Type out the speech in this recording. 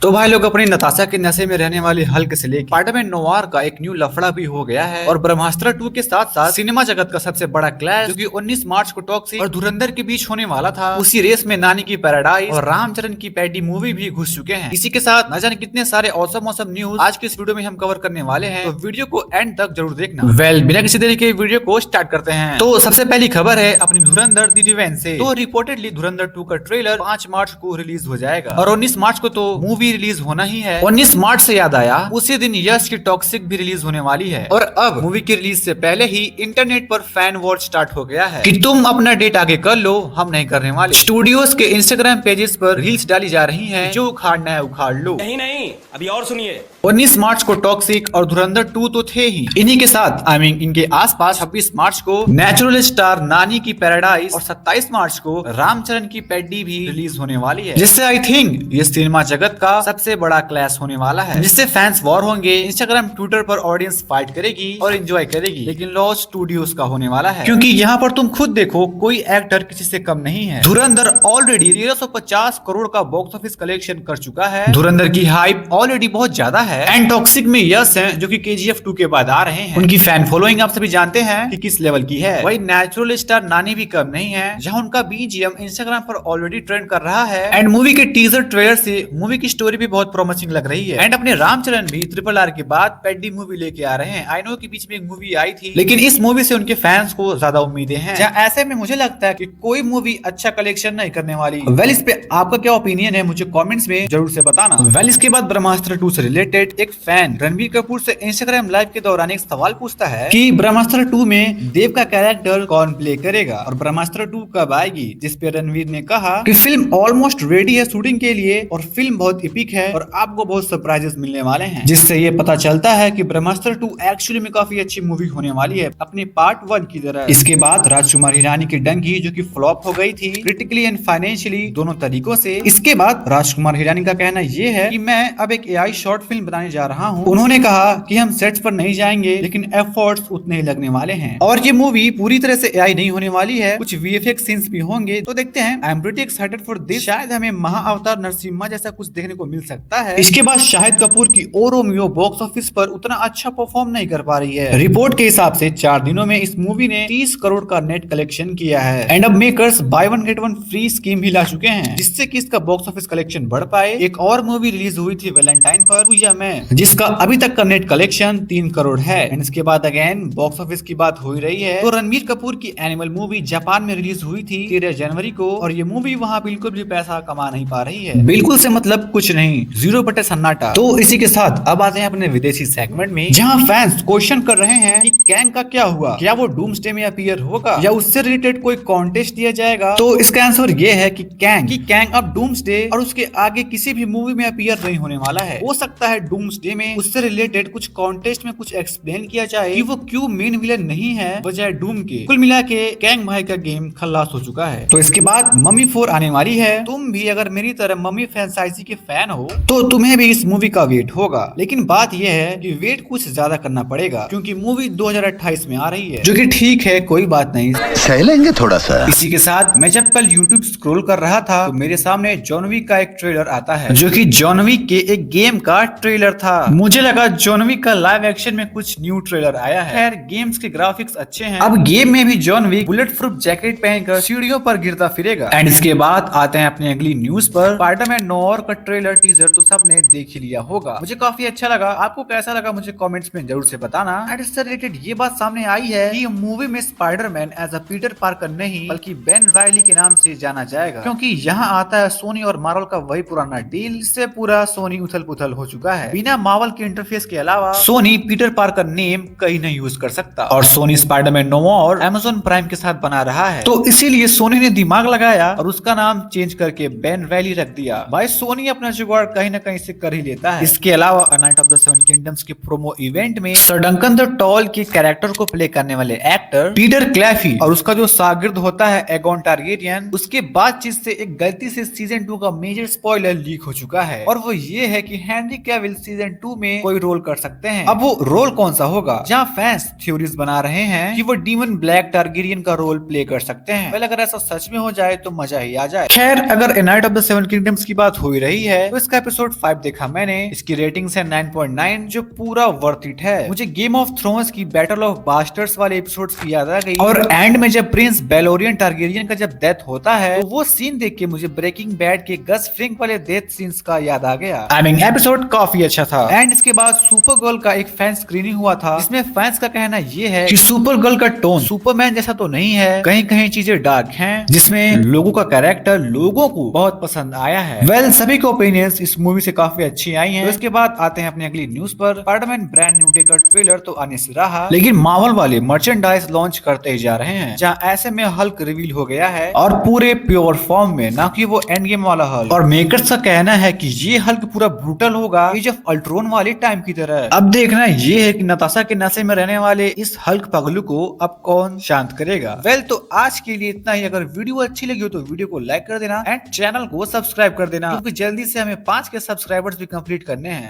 तो भाई लोग अपनी नताशा के नशे में रहने वाले हल्क से लेकर स्पाइडरमैन नोवार का एक न्यू लफड़ा भी हो गया है और ब्रह्मास्त्र 2 के साथ साथ सिनेमा जगत का सबसे बड़ा क्लैश जो कि 19 मार्च को टॉक्सिक और धुरंधर के बीच होने वाला था, उसी रेस में नानी की पैराडाइज और रामचरण की पैडी मूवी भी घुस चुके हैं। इसी के साथ न जाने कितने सारे औसम न्यूज आज की इस वीडियो में हम कवर करने वाले हैं, तो वीडियो को एंड तक जरूर देखना। बिना किसी देरी के वीडियो को स्टार्ट करते हैं। तो सबसे पहली खबर है अपनी धुरंधर दी रिवेंज से। तो रिपोर्टेडली धुरंधर 2 का ट्रेलर 5 मार्च को रिलीज हो जाएगा और 19 मार्च को तो मूवी रिलीज होना ही है। 19 मार्च से याद आया, उसी दिन यश की टॉक्सिक भी रिलीज होने वाली है और अब मूवी की रिलीज से पहले ही इंटरनेट पर फैन वॉर स्टार्ट हो गया है कि तुम अपना डेट आगे कर लो, हम नहीं करने वाले। स्टूडियोज के इंस्टाग्राम पेजेस पर रील्स डाली जा रही हैं, जो उखाड़ना है उखाड़ लो। नहीं अभी और सुनिए। 19 मार्च को टॉक्सिक और धुरंधर 2 तो थे ही, इन्हीं के साथ इनके आसपास 26 मार्च को नेचुरल स्टार नानी की पैराडाइज और 27 मार्च को रामचरण की पैडी भी रिलीज होने वाली है, जिससे आई थिंक ये सिनेमा जगत का सबसे बड़ा क्लैश होने वाला है, जिससे फैंस वॉर होंगे। इंस्टाग्राम ट्विटर पर ऑडियंस फाइट करेगी और एंजॉय करेगी, लेकिन लॉस स्टूडियोज का होने वाला है, क्योंकि यहाँ पर तुम खुद देखो कोई एक्टर किसी से कम नहीं है। धुरंधर ऑलरेडी 1350 करोड़ का बॉक्स ऑफिस कलेक्शन कर चुका है। धुरंधर की हाइप ऑलरेडी बहुत ज्यादा है एंड टॉक्सिक में यश हैं, जो कि KGF 2 के बाद आ रहे हैं। उनकी फैन फॉलोइंग आप सभी जानते हैं कि किस लेवल की है। वही नेचुरल स्टार नानी भी कम नहीं है, जहां उनका BGM इंस्टाग्राम पर ऑलरेडी ट्रेंड कर रहा है एंड मूवी के टीजर ट्रेलर से मूवी की स्टोरी भी बहुत प्रॉमिसिंग लग रही है। एंड अपने रामचरण भी RRR के बाद पैडी मूवी लेके आ रहे हैं। आई नो कि बीच में एक मूवी आई थी, लेकिन इस मूवी से उनके फैंस को ज्यादा उम्मीदें हैं। ऐसे में मुझे लगता है कि कोई मूवी अच्छा कलेक्शन नहीं करने वाली। वेल इस पे आपका क्या ओपिनियन है, मुझे कमेंट्स में जरूर से बताना। वेल इसके बाद ब्रह्मास्त्र 2 से रिलेटेड एक फैन रणबीर कपूर से इंस्टाग्राम लाइव के दौरान एक सवाल पूछता है कि ब्रह्मास्त्र 2 में देव का कैरेक्टर कौन प्ले करेगा और ब्रह्मास्त्र 2 कब आएगी, जिस पे रणवीर ने कहा कि फिल्म ऑलमोस्ट रेडी है शूटिंग के लिए और फिल्म बहुत इपिक है और आपको बहुत सरप्राइजेस मिलने वाले हैं, जिससे ये पता चलता है कि ब्रह्मास्त्र 2 एक्चुअली में काफी अच्छी मूवी होने वाली है अपने पार्ट 1 की तरह। इसके बाद राजकुमार हिरानी की डंकी, जो कि फ्लॉप हो गई थी क्रिटिकली एंड फाइनेंशियली दोनों तरीकों से। इसके बाद राजकुमार हिरानी का कहना ये है कि मैं अब एक AI शॉर्ट फिल्म बनाने जा रहा हूँ। उन्होंने कहा कि हम सेट्स पर नहीं जाएंगे, लेकिन एफर्ट्स उतने ही लगने वाले हैं और ये मूवी पूरी तरह से AI नहीं होने वाली है, कुछ VFX सीन्स भी होंगे। तो देखते हैं, I am pretty excited for this. शायद हमें महाअवतार नरसिम्हा जैसा कुछ देखने को मिल सकता है। इसके बाद शाहिद कपूर की ओ रोमियो बॉक्स ऑफिस पर उतना अच्छा परफॉर्म नहीं कर पा रही है। रिपोर्ट के हिसाब से 4 दिनों में इस मूवी ने 30 करोड़ का नेट कलेक्शन किया है एंड अब makers by one get one free scheme भी ला चुके हैं, जिससे कि इसका बॉक्स ऑफिस कलेक्शन बढ़ पाए। एक और मूवी रिलीज हुई थी वैलेंटाइन पर, पूजा में, जिसका अभी तक का नेट कलेक्शन 3 करोड़ है एंड इसके बाद अगेन बॉक्स ऑफिस की बात हो रही है। तो रणबीर कपूर की एनिमल मूवी जापान में रिलीज हुई थी 13 जनवरी को और ये मूवी वहाँ बिल्कुल भी पैसा कमा नहीं पा रही है, बिल्कुल से मतलब कुछ नहीं, 0 बटे सन्नाटा। तो इसी के साथ अब आते हैं अपने विदेशी सेगमेंट में, जहाँ फैंस क्वेश्चन कर रहे हैं कि कैंग का क्या हुआ, क्या वो डूम्सडे में अपीयर होगा या उससे रिलेटेड कोई कॉन्टेस्ट दिया जाएगा। तो इसका आंसर ये है कि कैंग अब डूम्सडे और उसके आगे किसी भी मूवी में अपीयर नहीं होने वाला है। हो सकता है डूम्सडे में उससे रिलेटेड कुछ कॉन्टेस्ट में कुछ एक्सप्लेन किया जाए कि वो क्यों मेन विलन नहीं है बजाय डूम के। कुल मिला के कैंग भाई का गेम खल्लास हो चुका है। तो इसके बाद मम्मी 4 आने वाली है। तुम भी अगर मेरी तरह मम्मी फ्रेंचाइजी के फैन हो तो तुम्हें भी इस मूवी का वेट होगा, लेकिन बात यह है कि वेट कुछ ज्यादा करना पड़ेगा, क्योंकि मूवी 2028 में आ रही है, जो कि ठीक है, कोई बात नहीं, सह लेंगे थोड़ा सा। इसी के साथ मैं जब कल YouTube स्क्रॉल कर रहा था तो मेरे सामने जॉन विक का एक ट्रेलर आता है, जो कि जॉन विक के एक गेम का ट्रेलर था। मुझे लगा जॉन विक का लाइव एक्शन में कुछ न्यू ट्रेलर आया है। खैर गेम्स के ग्राफिक्स अच्छे हैं। अब गेम में भी John Wick bulletproof jacket पहनकर सीढ़ियों पर गिरता फिरेगा। एंड इसके बाद आते हैं अपनी अगली न्यूज पर। स्पाइडरमैन नोवार का ट्रेलर टीजर तो सबने देख ही लिया होगा, मुझे काफी अच्छा लगा। आपको कैसा लगा मुझे कमेंट्स में जरूर से बताना। एंड इससे रिलेटेड ये बात सामने आई है कि मूवी में Spiderman as a Peter Parker नहीं बल्कि बेन राइली के नाम से जाना जाएगा, क्योंकि यहाँ आता है सोनी और मार्वल का वही पुराना डील, इससे पूरा सोनी उथल पुथल हो चुका है। बिना मार्वल के इंटरफेस के अलावा सोनी पीटर पार्कर नेम कहीं नहीं यूज कर सकता और Sony Spiderman Noir Amazon Prime के साथ बना रहा है, तो इसीलिए सोनी ने दिमाग लगाया और उसका नाम चेंज करके बेन वैली रख दिया। भाई सोनी अपना जुगाड़ कहीं ना कहीं से कर ही लेता है। इसके अलावा night of the seven kingdoms के प्रोमो इवेंट में सर डंकन द टॉल के कैरेक्टर को प्ले करने वाले एक्टर पीटर क्लैफी और उसका जो शागिर्द होता है एगोन टारगेरियन, उसके बातचीत से एक गलती से सीजन 2 का मेजर स्पॉइलर लीक हो चुका है और वो ये है कि हेनरी कैविल सीजन 2 में कोई रोल कर सकते हैं। अब वो रोल कौन सा होगा, जहाँ फैंस थ्योरीज बना रहे हैं कि वो डीमन ब्लैक टारगेरियन का रोल प्ले कर सकते हैं। अगर ऐसा सच में हो जाए तो मजा ही आ जाए। खैर अगर night of the seven kingdoms की बात हो ही रही है तो इसका एपिसोड 5 देखा मैंने। इसकी रेटिंग है 9.9 जो पूरा वर्थ इट है। मुझे गेम ऑफ थ्रोन्स की बैटल ऑफ बास्टर्स वाले एपिसोड्स की याद आ गई और एंड में जब प्रिंस बेलोरियन टारगेरियन का जब डेथ होता है तो वो सीन देख के मुझे ब्रेकिंग बैड के गस फ्रिंक वाले डेथ सीन्स का याद आ गया। आई मीन एपिसोड काफी अच्छा था। एंड इसके बाद सुपर गर्ल का एक फैन स्क्रीनिंग हुआ था जिसमें फैंस का कहना ये है कि सुपर गर्ल का टोन सुपरमैन जैसा तो नहीं है, कहीं कहीं चीजें डार्क हैं, जिसमें लोगों का कैरेक्टर लोगों को बहुत पसंद आया है। वेल सभी के ओपिनियंस इस मूवी से काफी अच्छी आई हैं। तो इसके बाद आते हैं अपनी अगली न्यूज पर। स्पाइडरमैन ब्रांड न्यू डे का ट्रेलर तो आने से रहा, लेकिन मार्वल वाले मर्चेंडाइज लॉन्च करते ही जा रहे हैं जहां ऐसे में हल्क रिवील हो गया है और पूरे प्योर फॉर्म में, ना कि वो एंड गेम वाला हल्क। और मेकर्स का कहना है कि ये हल्क पूरा ब्रूटल होगा एज ऑफ अल्ट्रोन वाले टाइम की तरह। अब देखना ये है कि नताशा के नशे में रहने वाले इस हल्क पगलू को अब कौन शांत करेगा। वेल तो आज के लिए इतना ही। अगर वीडियो अच्छी लगी हो तो वीडियो को लाइक कर देना एंड चैनल को सब्सक्राइब कर देना, क्योंकि जल्दी से हमें 5 के सब्सक्राइबर्स भी कंप्लीट करने हैं।